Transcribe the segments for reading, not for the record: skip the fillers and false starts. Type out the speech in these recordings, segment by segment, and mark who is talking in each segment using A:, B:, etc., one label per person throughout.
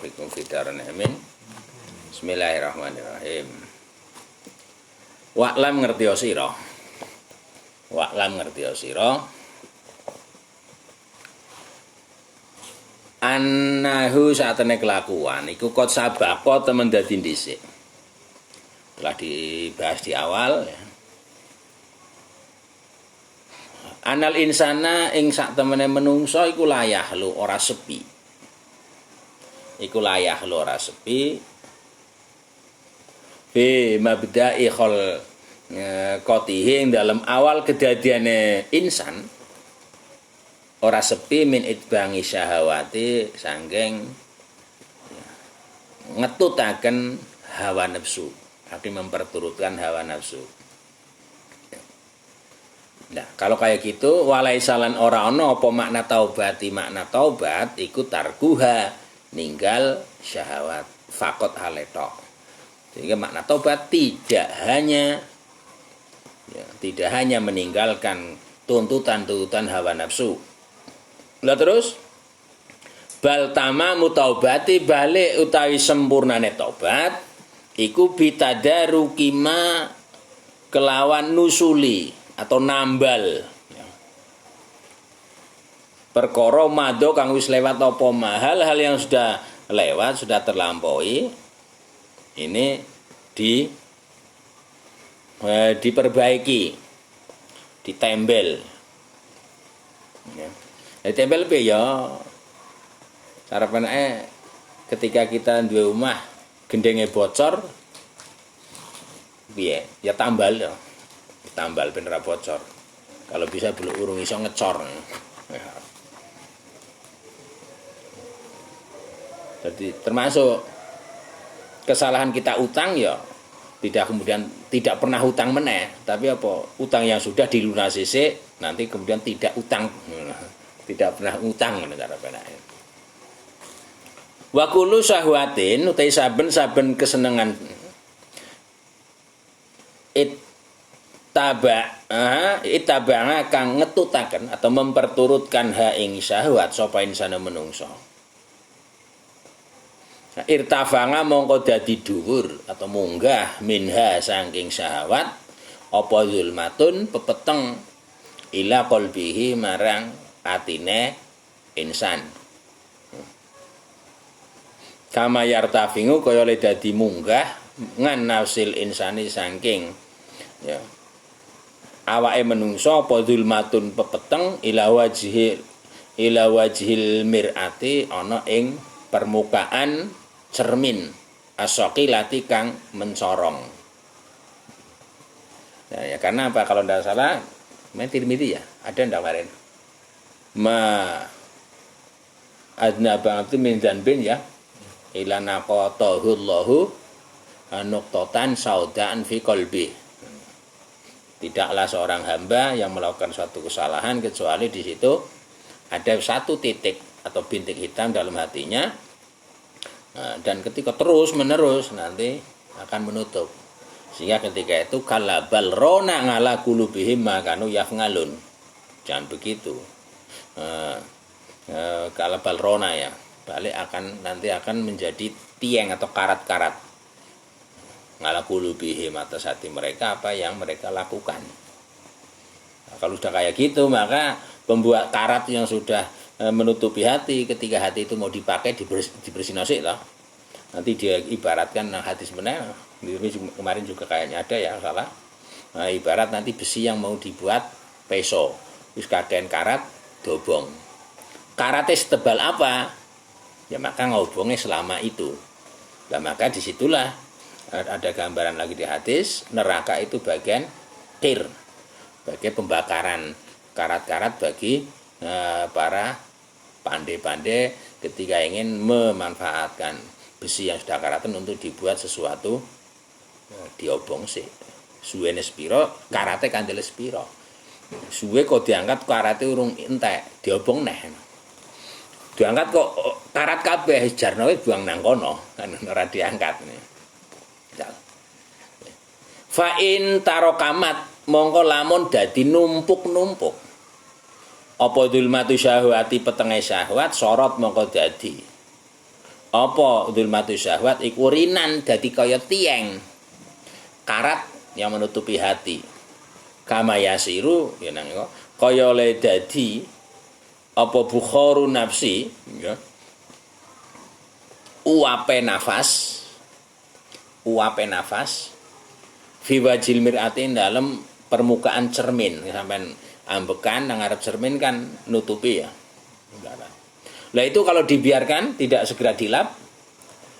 A: bikum fidaran amin. Bismillahirrahmanirrahim. Wa'lam ngerti sira. Wa'lam ngerti sira. Annahu saatene kelakuan iku kot sabako temen dadi dhisik. Telah dibahas di awal ya. Anal insana ing sak temene menungso iku layah lu ora sepi. Iku layah lu ora sepi. Fi mabda'i khol kotihi ing dalam awal kedadiane insan ora sepi min itbangi syahawati sanggeng ngetutaken hawa nafsu, arti memperturutkan hawa nafsu. Nah, kalau kayak gitu walaisalan ora ono apa makna taubati, makna taubat iku tarkuha ninggal syahwat fakot haletok. Sehingga makna taubat tidak hanya meninggalkan tuntutan-tuntutan hawa nafsu. Lah terus bal tamamu taubati balik utawi sempurnane taubat iku bitadaruki ma kelawan nusuli atau nambal perkara mado kang wis lewat apa hal-hal yang sudah lewat, sudah terlampaui ini diperbaiki, ditembel ya. Ditembel pe ya cara penake ketika kita duwe omah gendenge bocor piye ya tambal ya. Tambal ben ora bocor. Kalau bisa belum urung iso ngecor. Jadi termasuk kesalahan kita utang ya tidak pernah utang meneh, tapi apa utang yang sudah dilunasi nanti kemudian tidak utang. Tidak pernah utang ngono cara penake. Wa kullu syahwatin utai saben-saben kesenengan itabanga kang ngetutaken atau memperturutkan ha ing syahwat sapa insane menungso. Nah, irtafanga mongko dadi dhuwur atau munggah minha saking syahwat apa zulmatun pepeteng ila qalbihi marang atine insan. Kama yartafingu kaya le dadi munggah ngan nafsil insani saking ya awake menungso apa zulmatun pepeteng ila wajhil mir'ati ana ing permukaan cermin asaqilati kang mencorong. Nah, ya karena apa kalau tidak salah Tirmidzi ya ada ndak kemarin ma adna bangatu min dzanbin ya ila naqatahullahu nuqtatan saudaan fi qalbi. Tidaklah seorang hamba yang melakukan suatu kesalahan kecuali di situ ada satu titik atau bintik hitam dalam hatinya, dan ketika terus menerus nanti akan menutup. Sehingga ketika itu kalabal rona ngala kulubihim makanu yafngalun. Jangan begitu. Kalabal rona ya, balik nanti akan menjadi tiang atau karat-karat. Ngala kulubihim atas hati mereka apa yang mereka lakukan. Nah, kalau sudah kayak gitu maka pembuat karat yang sudah menutupi hati ketika hati itu mau dipakai dibersihin sik lah. Nanti dia ibaratkan hati sebenarnya kemarin juga kayaknya ada yang salah. Nah, ibarat nanti besi yang mau dibuat peso wis kakean karat dobong. Karatnya setebal apa? Ya maka ngobongnya selama itu. Nah, maka disitulah ada gambaran lagi di hadis neraka itu bagian kir, bagian pembakaran karat-karat bagi para pandai-pandai ketika ingin memanfaatkan besi yang sudah karatan untuk dibuat sesuatu diobong sih. Suwene sepiro karate kandele sepiro. Suwe kok diangkat karate urung entek diobong neh. Diangkat kok karat kabeh jarno buang nang kono kan ora diangkat. Fa'in tarokamat mongko lamun dadi numpuk-numpuk apa dzulmatu syahwati petenge syahwat sorot mongko dadi apa dzulmatus syahwat iku rinan dadi kaya tieng karat yang menutupi hati. Kama yasiru ya nang kaya le dadi apa bukharu nafsi ya. Uape nafas fi wajil mir'atin dalam permukaan cermin. Sampean ambekan nang ngarep cermin kan nutupi ya. Lah itu kalau dibiarkan tidak segera dilap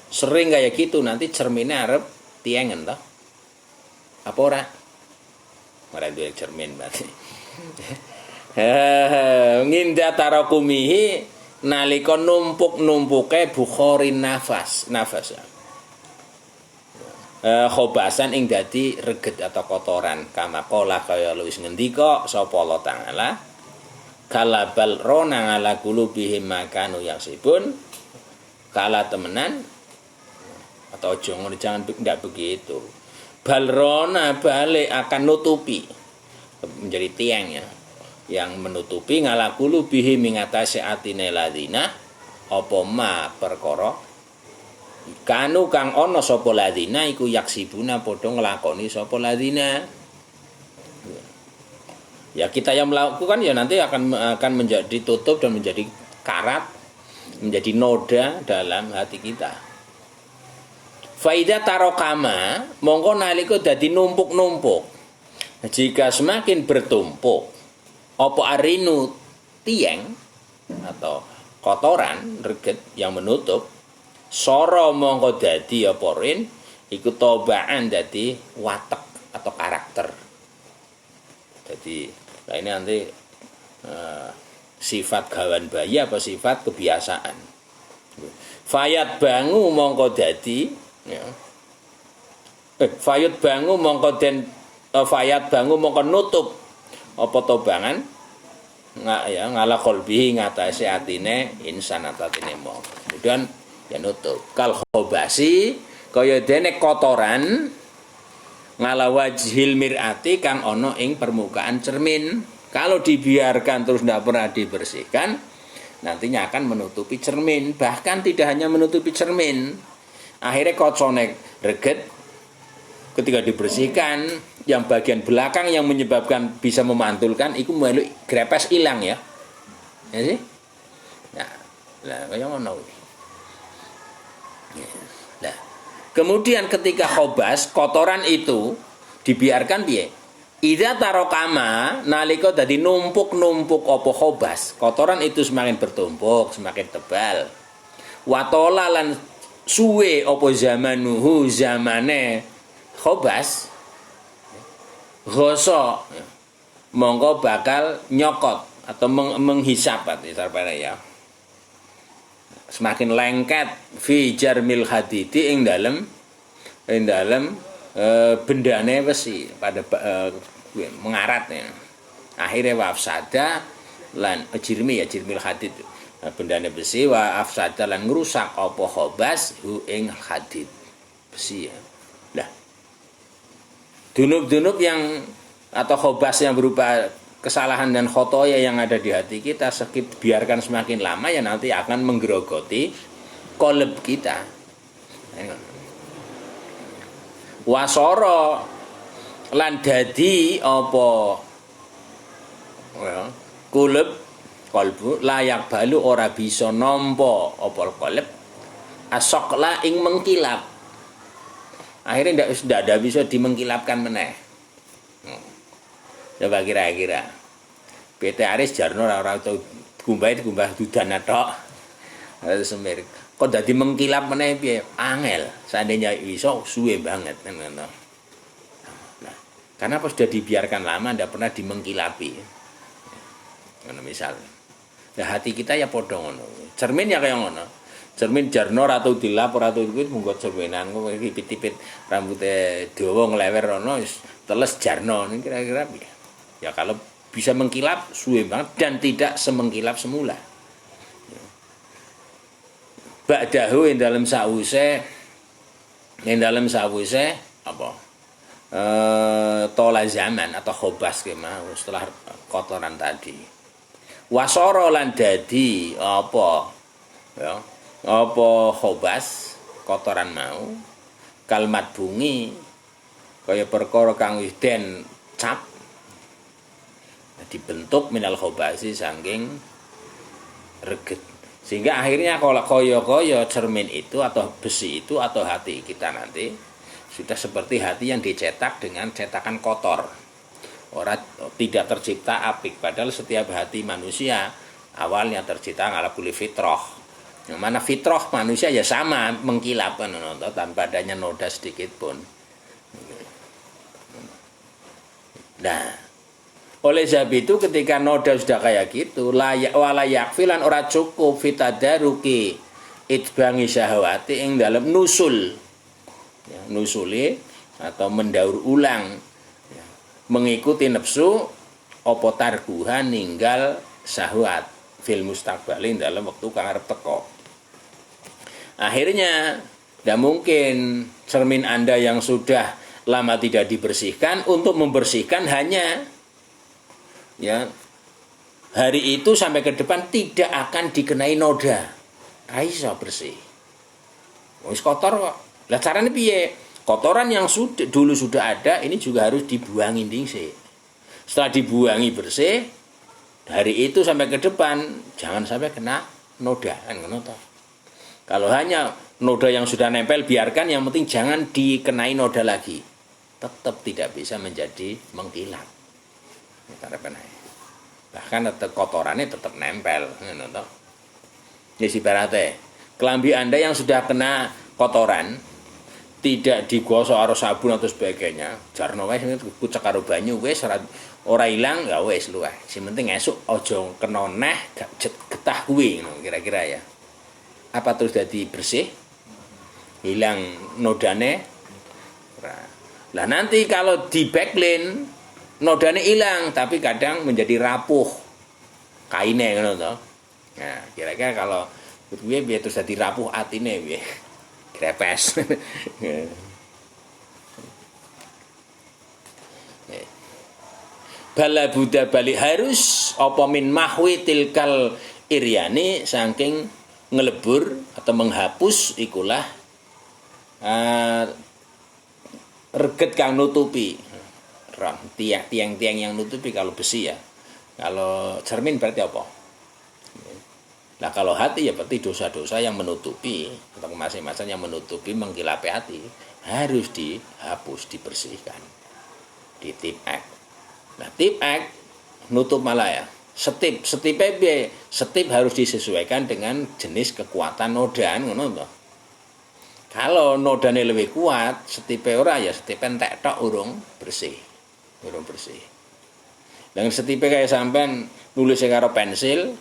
A: sering kayak gitu nanti cerminnya arep tiengen toh. Apa ora? Ora duwe cermin berarti. Nginda tarakumihi nalika numpuk-numpuke bukhorin nafas ya. Khobasan ing dadi reget atau kotoran kama qala kaya wis ngendika sapa Allah taala kalabal rona ala qulubihim makanu yaksibun kala temenan atau jangan tidak begitu balrona balik akan nutupi menjadi tiang ya yang menutupi ngala qulubihim mengatasi atine ladina apa ma perkara kanu kang ana sapa ladina iku yaksibuna padha nglakoni sapa ladina. Ya kita yang melakukan ya nanti akan menjadi tutup dan menjadi karat, menjadi noda dalam hati kita. Faida tarokama mongko nalika dadi numpuk-numpuk. Jika semakin bertumpuk apa arinu tieng atau kotoran reget yang menutup soro mongko dadi apa rin iku tobaan dadi watek atau karakter. Jadi nah ini nanti sifat gawan bayi apa sifat kebiasaan. Fayat bangu mongko dadi ya. Fayat bangu mongko den fayat bangu mongko nutup apa tobangan ya ngala qalbi ngatasi atine insan atine mong. Kemudian ya nutup. Kal khobasi kaya dene kotoran ngala wajhil mir'ati kang ono ing permukaan cermin. Kalau dibiarkan terus tidak pernah dibersihkan nantinya akan menutupi cermin. Bahkan tidak hanya menutupi cermin, akhirnya kocone reget ketika dibersihkan yang bagian belakang yang menyebabkan bisa memantulkan itu melu grepes hilang ya sih nah kayak ngono. Nah kemudian ketika khobas kotoran itu dibiarkan piye? Idza tarokama nalika dadi numpuk-numpuk apa khobas, kotoran itu semakin bertumpuk, semakin tebal. Watola lan suwe apa zamanuhu zamane khobas gosok mongko bakal nyokot atau menghisap ya. Semakin lengket fi jarmil hadidi ing dalem bendane besi pada mengarat ya. Akhirnya wa afsada lan jirmil hadid bendane besi wa afsada lan ngrusak apa khobas hu ing hadid besi ya. Lah dunub-dunub yang atau khobas yang berupa kesalahan dan khotoya yang ada di hati kita biarkan semakin lama ya nanti akan menggerogoti qalb kita. Wasoro lan dadi apa ya qalbu layak balu ora bisa nampa apa qalb asokla ing mengkilap. Akhirnya tidak bisa dimengkilapkan meneh. Coba kira-kira PT Aris jarno ora tau gumbah dudana tok. Semir. Kok dadi mengkilap meneh piye? Angel. Seandainya iso suwe banget kan ngono. Nah, karena pas sudah dibiarkan lama ndak pernah dimengkilapi. Ngono misal. Nah, hati kita ya padha ngono. Cermin ya kaya ngono. Cermin jarno ora tau dilap ora tau kuwi munggo cerminan kok tipit-tipit rambutnya dawa nglewer ono wis teles jarno. Ini kira-kira piye? Ya kalau bisa mengkilap suwe banget dan tidak semengkilap semula. Ba'dahu ing dalam sause apa? Tola zaman atau khobas kemah setelah kotoran tadi. Wasoro lan dadi apa? Ya, apa khobas kotoran mau kalmat bungi kaya perkara kang wis den cap dibentuk minal khobasi saking reget, sehingga akhirnya kalau koyo cermin itu atau besi itu atau hati kita nanti sudah seperti hati yang dicetak dengan cetakan kotor, tidak tercipta apik. Padahal setiap hati manusia awalnya tercipta ala kulli fitrah, yang mana fitrah manusia ya sama mengkilap tanpa adanya noda sedikit pun. Nah, oleh sebab itu ketika noda sudah kayak gitu, walayak filan ora cukup fitadaruki itbangi syahwati ing dalam nusul, ya, nusuli atau mendaur ulang, ya, mengikuti nafsu opo targuha ninggal syahwat fil mustaqbalin dalam waktu kang arep teko. Akhirnya tidak mungkin cermin Anda yang sudah lama tidak dibersihkan untuk membersihkan hanya ya hari itu sampai ke depan tidak akan dikenai noda, raiso bersih. Wis kotor kok. Lah carane piye? Kotoran yang dulu sudah ada ini juga harus dibuangin dhisik. Setelah dibuangi bersih, hari itu sampai ke depan jangan sampai kena noda, kan ngono toh. Kalau hanya noda yang sudah nempel biarkan, yang penting jangan dikenai noda lagi. Tetap tidak bisa menjadi mengkilat. Bahkan tetap kotorannya tetap nempel. Jadi ibaratnya kelambi Anda yang sudah kena kotoran tidak digosok karo sabun atau sebagainya, jarno wis kucek karo banyu wis ora ilang ya wis luwih. Sing penting esuk aja kena neh gak getah kuwi kira-kira ya. Apa terus jadi bersih? Hilang nodane? Lah nanti kalau di backlane nodane hilang tapi kadang menjadi rapuh kaine ngono to. Nah, kira-kira kalau piye terus dadi rapuh atine piye? Grepes. Bala Buddha balik harus apa min mahwi tilkal iryani saking ngelebur atau menghapus ikulah reget kang nutupi tiang-tiang yang nutupi kalau besi ya. Kalau cermin berarti apa? Nah kalau hati ya berarti dosa-dosa yang menutupi atau masing-masing yang menutupi mengkilapi hati harus dihapus, dibersihkan. Di tip X. Nah tip X nutup malah ya. Setip harus disesuaikan dengan jenis kekuatan nodaan ngono to. Kalau nodane lebih kuat, setipe ora ya setipe entek tok urung bersih. Dengan setipe kayak sampean nulis karo pensil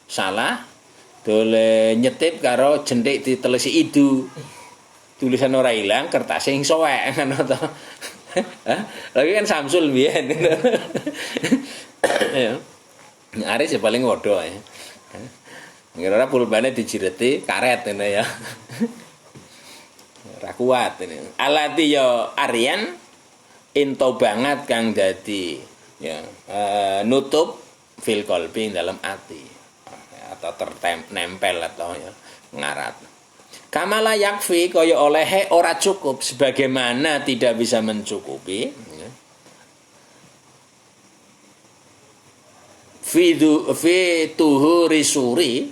A: salah, dole nyetip karo jentik ditelesi idu. Tulisan ora ilang, kertas sing sowek ngono to. Lagi kan Samsul mbiyen. Ya. Aris ya paling wodo ya. Ngira pulbane dijireti karet ngene ya. Ra kuat ini. Alati yo Aryan into banget kang dadi ya nutup fil qalbi dalam hati atau nempel atau ya ngarat. Kamala yakfi kaya olehe ora cukup sebagaimana tidak bisa mencukupi ya. Fi tuhuri suri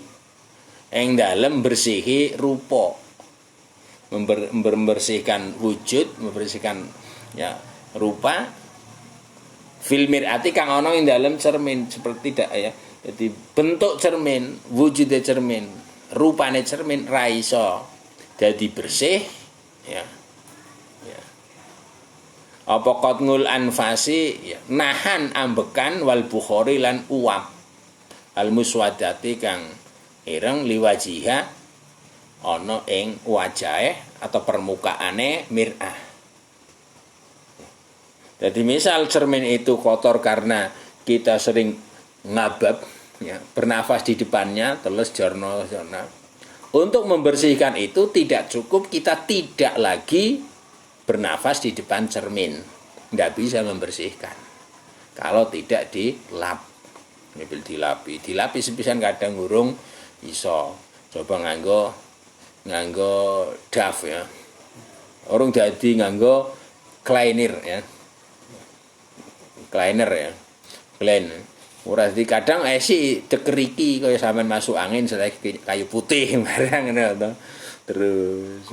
A: ing dalem bersihi rupa. Membersihkan wujud, membersihkan ya rupa fil mir'ati kang ana ing dalem cermin seperti tidak ya. Jadi bentuk cermin, wujudnya cermin, rupane cermin ra iso dadi bersih ya. Ya. Apa qatngul anfasi ya, nahan ambekan wal bukhari lan uap al muswadati kang ireng liwajiha ana ing wajahe atau permukaane mir'ah. Jadi misal cermin itu kotor karena kita sering ngabab ya, bernafas di depannya terus jorno. Untuk membersihkan itu tidak cukup kita tidak lagi bernafas di depan cermin. Tidak bisa membersihkan kalau tidak dilap. Dilapi sepisan kadang ngurung iso. Coba nganggo nganggo DAF ya. Orang dadi nganggo cleaner ya. Cleaner ya. Clean. Ora dadi kadang sih dekeriki kaya sampean masuk angin selagi kayu putih barang ngono to. Terus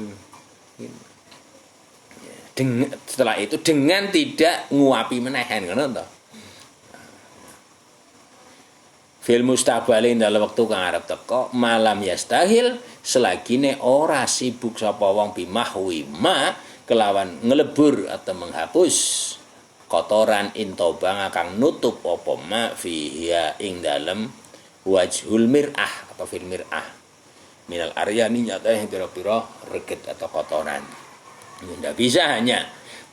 A: setelah itu dengan tidak nguapi menehan ngono to. Fil mustaqbalin dalam waktu kang arep teko malam yastahil selagine ora sibuk sapa wong bimahwi ma kelawan ngelebur atau menghapus kotoran intobang kang nutup apa ma fiha ing dalem wajhul mir'ah atau fil mir'ah minal aryani nyata yang pira-pira reget atau kotoran. Tidak bisa hanya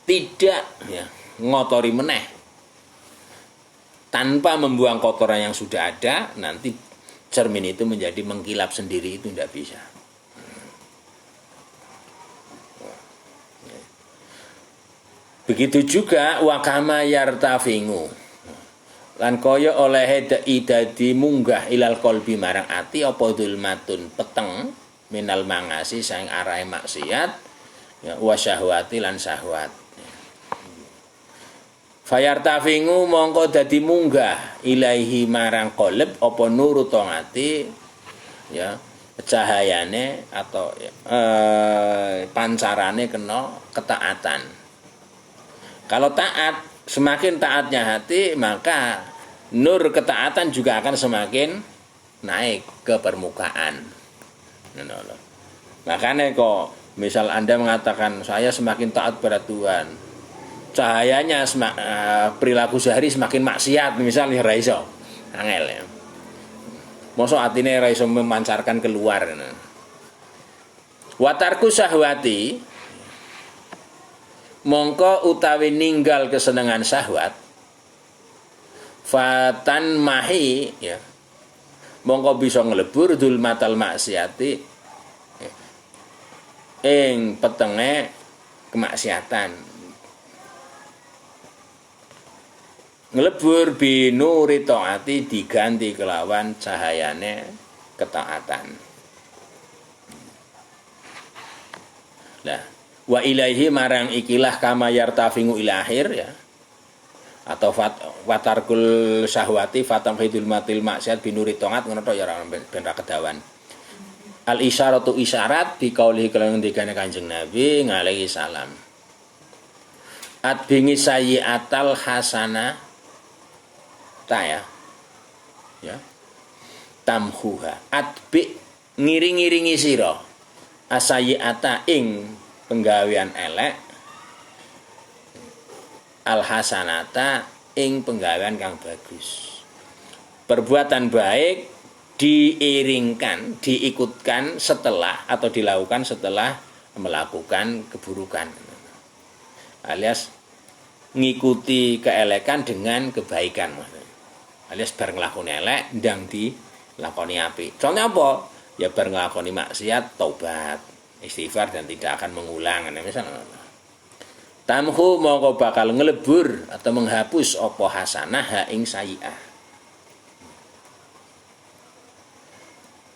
A: tidak ya, ngotori meneh tanpa membuang kotoran yang sudah ada, nanti cermin itu menjadi mengkilap sendiri, itu tidak bisa. Begitu juga wakama yartafingu lan kaya oleh dadi munggah ilal qalbi marang ati apa dzulmatun peteng minal mangasi saing arahe maksiat ya wasyahwati lan syahwat. Fayartafingu mongko dadi munggah ilaihi marang qalb apa nuru tongati ya cahayane atau pancarane kena ketaatan. Kalau taat, semakin taatnya hati maka nur ketaatan juga akan semakin naik ke permukaan. Makanya kok misal Anda mengatakan saya semakin taat pada Tuhan, cahayanya perilaku sehari semakin maksiat misalnya raiso angel ya. Mosok atine raiso memancarkan keluar. Watarku syahwati mongko utawi ninggal kesenangan syahwat fatan mahi ya. Mongko bisa nglebur dzulmatal maksiati ing petenge kemaksiatan. Ngelebur binuri taati diganti kelawan cahayane ketaatan. Nah, wa ilaihi marang ikilah kama yartafingu ila akhir ya. Atau watarkul syahwati fatam hidul matil maksiat binuri taat ngono tok ya ben ra kedawan. Al isyaratu isyarat di kaulihi kelawan ngendikane Kanjeng Nabi alaihi salam. At bingi sayyi'atal hasanah ya tamhuha atbi ngiring-ngiringi sira asayiata ing penggawean elek alhasanata ing penggawean kang bagus. Perbuatan baik diiringkan, diikutkan setelah atau dilakukan setelah melakukan keburukan, alias ngikuti keelekan dengan kebaikan, alias bareng nglakoni elek ndang dilakoni apik. Contohnya apa? Ya bareng nglakoni maksiat taubat, istighfar dan tidak akan mengulang. Misalnya tamhu mongko bakal ngelebur atau menghapus apa hasanah ha ing sayyi'ah.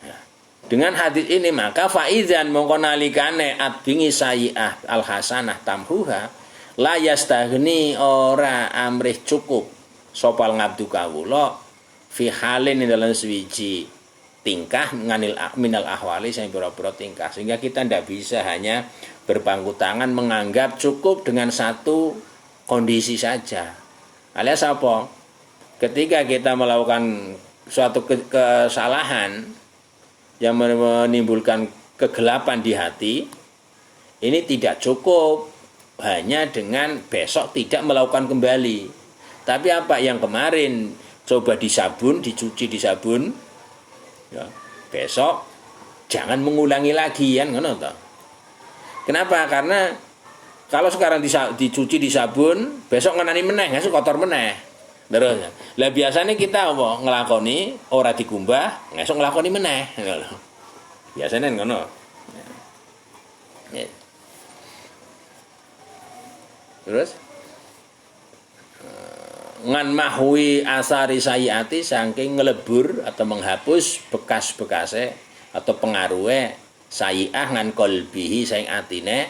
A: Ya. Dengan hadis ini maka faizan mongko nalikane abingi sayyi'ah al hasanah tamhuha la yastaghni ora amrih cukup sopal ngabdu kawula fi halin dalam swiji tingkah minal ahwali sing pira-pira tingkah, sehingga kita tidak bisa hanya berpangku tangan menganggap cukup dengan satu kondisi saja. Alias apa? Ketika kita melakukan suatu kesalahan yang menimbulkan kegelapan di hati, ini tidak cukup hanya dengan besok tidak melakukan kembali. Tapi apa yang kemarin coba disabun, dicuci di sabun, ya, besok jangan mengulangi lagi kan ngono toh. Kenapa? Karena kalau sekarang dicuci di sabun, besok ngenani meneh, ngesuk kotor meneh. Terus. Lah biasanya kita apa? Ngelakoni ora dikumbah, ngesuk ngelakoni meneh. Biasanya ngono. Ya. Terus ngan mahwi asari sayiati saking ngelebur atau menghapus bekas-bekase atau pengaruhe sayi'ah ngan qalbihi saing atine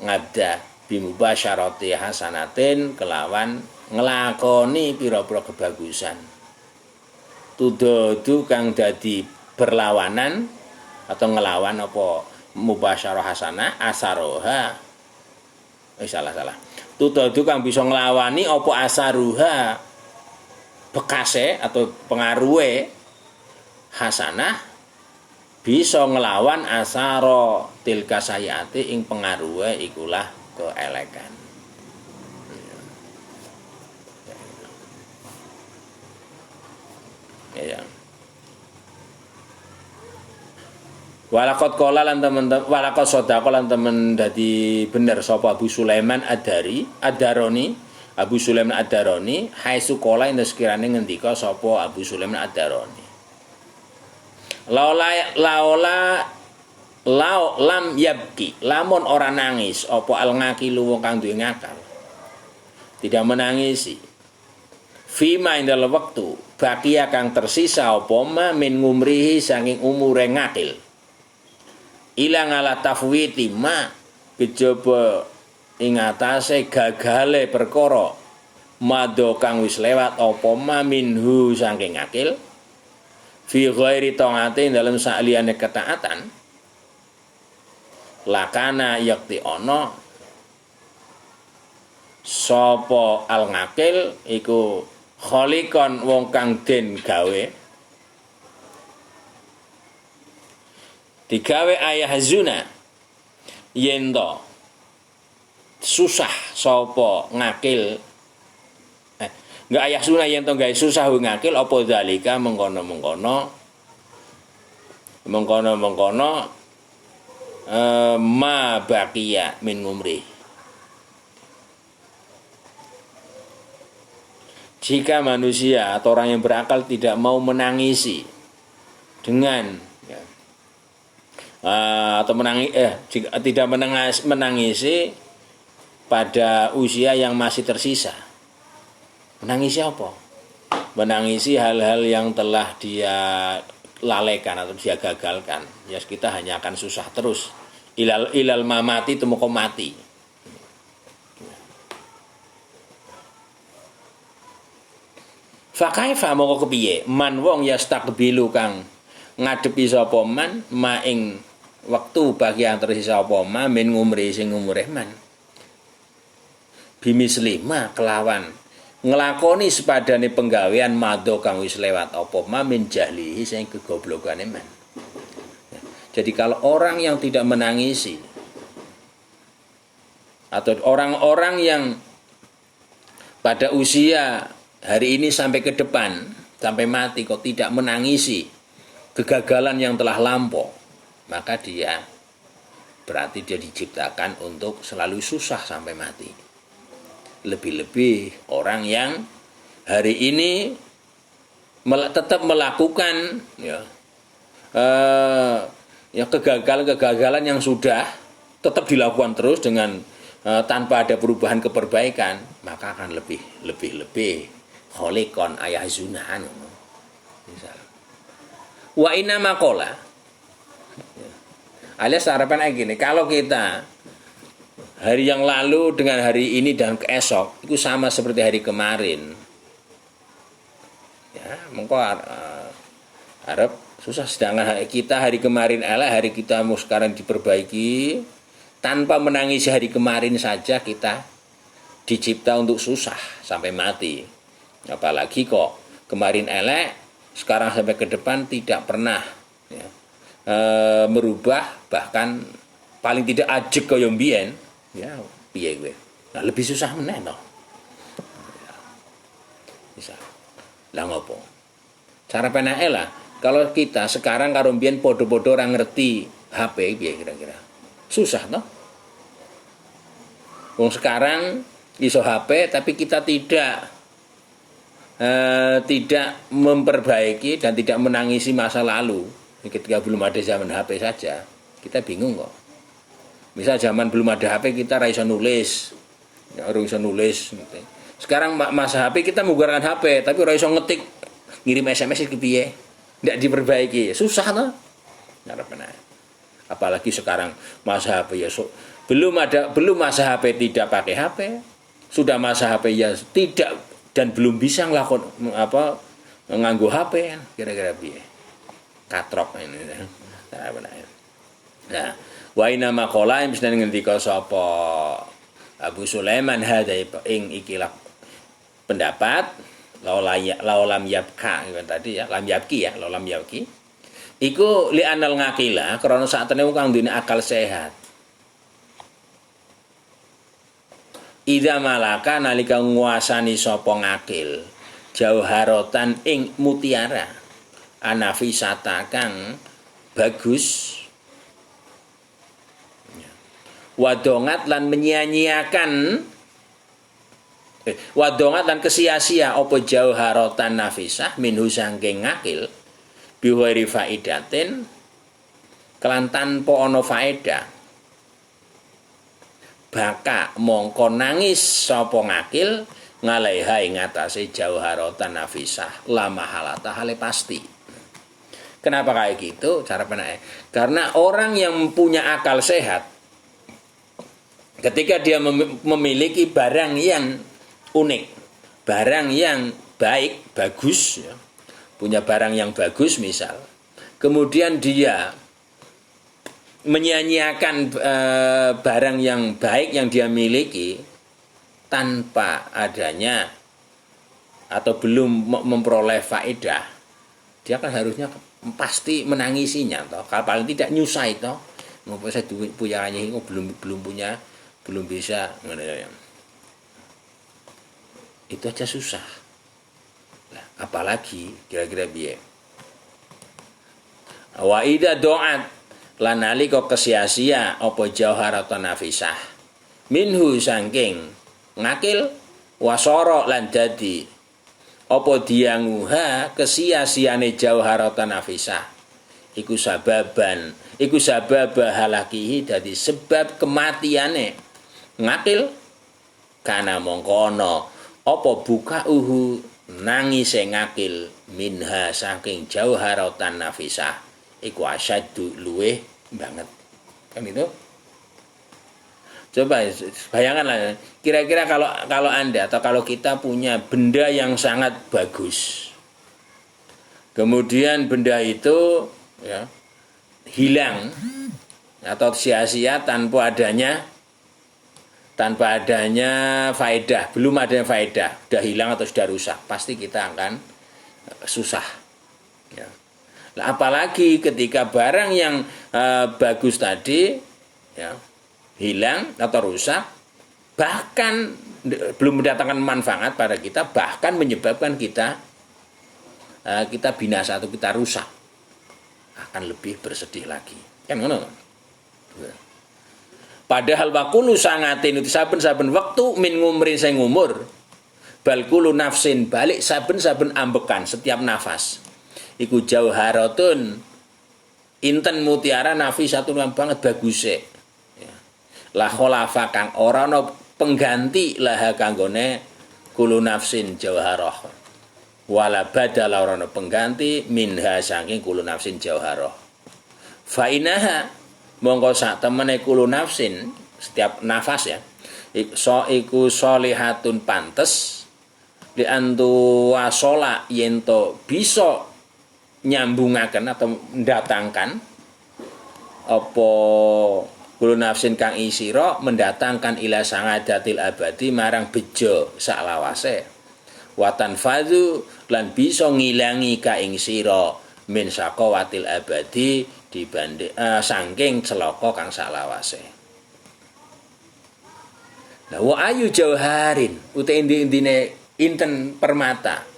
A: ngabda bimubasyarati hasanatin kelawan ngelakoni pira-pira kebagusan tududu kang dadi berlawanan atau ngelawan apa mubasyarah hasanah asaroha salah tududu kang bisa ngelawani apa asaruha bekase atau pengaruhe hasanah bisa ngelawan asaro tilka sayati ing pengaruhe ikulah keelekan. Ya. Walakot kola lan temen walakot sodako lan temen dadi bener sapa Abu Sulaiman Ad-Daroni Abu Sulaiman Ad-Daroni haisu kola ing sekirane ngendika sapa Abu Sulaiman Ad-Daroni lam yabki lamun ora nangis apa al ngakilu wong kang duwe ngakal tidak menangisi fima ing dalem wektu bakia kang tersisa apa ma min ngumrihi saking umure ngakil ilang ala tafwiti ma kejaba ing atase gagale perkara mado kang wis lewat apa ma minhu saking ngakil fi ghairi ta'atin dalam saliyane ketaatan lakana yakti ana sapa al ngakil iku khaliqon wong kang den gawe digawe ayah zuna yen to susah sapa ngakil enggak ayah sunah yang to gawe susah ngakil apa zalika mengkono ma baqiya min umri. Jika manusia atau orang yang berakal tidak mau menangisi dengan atau jika tidak menangisi pada usia yang masih tersisa. Menangisi apa? Menangisi hal-hal yang telah dia lalaikan atau dia gagalkan. Ya kita hanya akan susah terus. Ilal mamati temoko mati. Fakaifa moko kepiye? Man wong yastaqbilu kang ngadepi sapa man maing wektu bagian tersisa apa ma min ngumri sing umure man. Bimislima kelawan ngelakoni sepadane penggawean mado kang wis lewat apa ma min jahlihi sing kegoblokane man. Jadi kalau orang yang tidak menangisi atau orang-orang yang pada usia hari ini sampai ke depan sampai mati kok tidak menangisi kegagalan yang telah lampau, maka dia berarti dia diciptakan untuk selalu susah sampai mati. Lebih-lebih orang yang hari ini tetap melakukan kegagalan yang sudah tetap dilakukan terus dengan tanpa ada perubahan keperbaikan, maka akan lebih kholikon ayah zunahan. Wa inna makola alias harapan gini, kalau kita hari yang lalu dengan hari ini dan keesok itu sama seperti hari kemarin, ya mengko harap susah. Sedangkan kita hari kemarin hari kita mau sekarang diperbaiki, tanpa menangisi hari kemarin saja kita dicipta untuk susah sampai mati, apalagi kok kemarin elek sekarang sampai ke depan tidak pernah merubah, bahkan paling tidak ajek kaya mbiyen. Ya, piye gue. Nah, lebih susah meneh to. Bisa. Lah ngopo? Cara penake lah, kalau kita sekarang karo mbiyen padha-padha ora ngerti HP piye kira-kira. Susah toh? Wong sekarang iso HP tapi kita tidak memperbaiki dan tidak menangisi masa lalu. Ketika belum ada zaman HP saja, kita bingung kok. Misal zaman belum ada HP kita ra iso nulis. Ya ora iso nulis. Sekarang masa HP kita menggunakan HP tapi ora iso ngetik, ngirim SMS iki piye? Ndak diperbaiki. Susah toh? Apalagi sekarang masa HP ya belum masa HP tidak pakai HP, sudah masa HP ya tidak dan belum bisa ngelakuin nganggo HP kira-kira piye. Katrok ini. Nah, wa inna maqala misna ngendika sapa Abu Sulaiman hadza ing ikilah pendapat laulam yabka tadi ya, lam yabki ya, laulam yabki. Iku li anal ngakila krana sak temene kang duwe akal sehat. Ida malaka nalika nguasani sapa ngakil jauharatan ing mutiara anafisata kang bagus wadongat lan menyia-nyiakan wadongat lan kesia-sia apa jauharatan nafisah minhu sangking ngakil biwari faidatin kelan tanpa ana faedah baka mongko nangis sapa ngakil ngalaiha ing atase jauharatan nafisah lama halata hale pasti. Kenapa kayak gitu? Cara penake. Karena orang yang punya akal sehat ketika dia memiliki barang yang unik, barang yang baik, bagus ya. Punya barang yang bagus misal. Kemudian dia menyanyiakan barang yang baik yang dia miliki tanpa adanya atau belum memperoleh faedah, dia kan harusnya pasti menangisinya toh. Kalau paling tidak nyusai toh. Ngopo saya punya ini belum punya, belum bisa. Itu aja susah. Nah, apalagi kira-kira biye. Wa ida doat lan nalika kesia-sia apa jauharatun nafisah minhu sangking ngakil wasara lan dadi apa dianguha kesia-siane jauharatun nafisah iku sabab halakihi dadi sebab kematiane ngakil kana mongko ana apa bukauhu nangise ngakil minha saking jauharatan nafisah iku asyaddu luweh banget kan itu. Coba bayangkanlah kira-kira kalau Anda atau kalau kita punya benda yang sangat bagus, kemudian benda itu ya hilang atau sia-sia tanpa adanya faedah, belum ada faedah, sudah hilang atau sudah rusak, pasti kita akan susah ya. Nah, apalagi ketika barang yang bagus tadi ya hilang atau rusak, bahkan belum mendatangkan manfaat pada kita, bahkan menyebabkan kita binasa atau kita rusak, akan lebih bersedih lagi kan ngono. Padahal wakulu sangatin itu saben-saben waktu min ngumrin sing umur balkulu nafsin balik saben-saben ambekan setiap nafas iku jauharatun inten mutiara nafisatun yang banget bagus ya. La kholafa kang ora ana pengganti laha kanggone kulu nafsin jauharah wala badala ora ana pengganti minha saking kulu nafsin jauharah fa inaha mongko sak temene kulu nafsin setiap nafas ya iku sholihatun pantes di antu wasola yento bisa nyambungaken atau mendatangkan apa kulo nafsin kang isira mendatangkan ila sangadatil abadi marang bejo saklawase watan fadhu lan bisa ngilangi ka ing sira min saqawatil abadi dibanding saking celaka kang saklawase. Nah wa ayu jauharin uta intine inten permata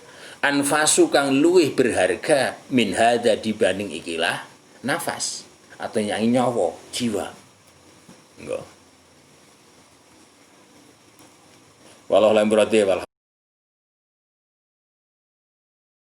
A: anfasu kang luwih berharga min hada dibanding ikilah nafas atau yang nyawa jiwa. Enggak. Walau lain berarti